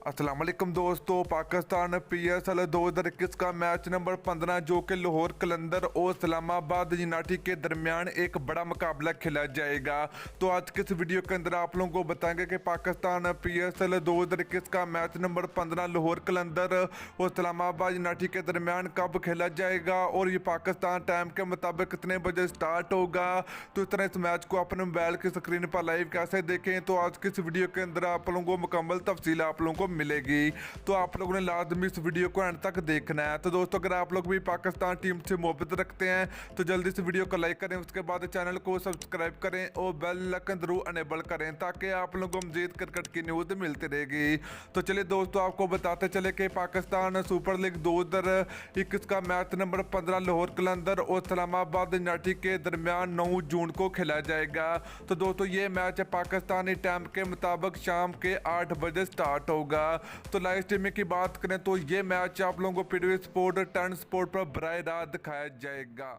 अस्सलाम वालेकुम दोस्तों। पाकिस्तान PSL 2021 का मैच नंबर 15 जो कि लाहौर कलंदर और इस्लामाबाद यूनाइटेड के दरमियान एक बड़ा मुकाबला खेला जाएगा। तो आज के इस वीडियो के अंदर आप लोगों को बताएंगे कि पाकिस्तान PSL 2021 का मैच नंबर 15 लाहौर कलंदर और इस्लामाबाद यूनाइटेड के दरमियान कब खेला जाएगा और ये पाकिस्तान टाइम के मुताबिक कितने बजे स्टार्ट होगा। तो इस तरह इस मैच को अपने मोबाइल की स्क्रीन पर लाइव कैसे देखें, तो आज की इस वीडियो के अंदर आप लोगों को मुकम्मल तफसील आप लोगों को मिलेगी। तो आप लोगों ने लाजमी इस वीडियो को एंड तक देखना है। तो दोस्तों अगर आप लोग भी पाकिस्तान टीम से मोहब्बत रखते हैं तो जल्दी से वीडियो को लाइक करें, उसके बाद चैनल को सब्सक्राइब करें और बेल आइकन जरूर अनेबल करें ताकि आप लोगों को मजीद क्रिकेट की न्यूज़ मिलती रहेगी। तो चलिए दोस्तों आपको बताते चले कि पाकिस्तान सुपर लीग 2021 का मैच नंबर 15 लाहौर कलंदर और इस्लामाबाद यूनाइटेड के दरमियान 9 जून को खेला जाएगा। तो दोस्तों ये मैच पाकिस्तानी टाइम के मुताबिक शाम के 8 बजे स्टार्ट होगा। तो लाइव स्ट्रीमिंग की बात करें तो ये मैच आप लोगों को PTV स्पोर्ट 10 स्पोर्ट पर बराह रास्त दिखाया जाएगा।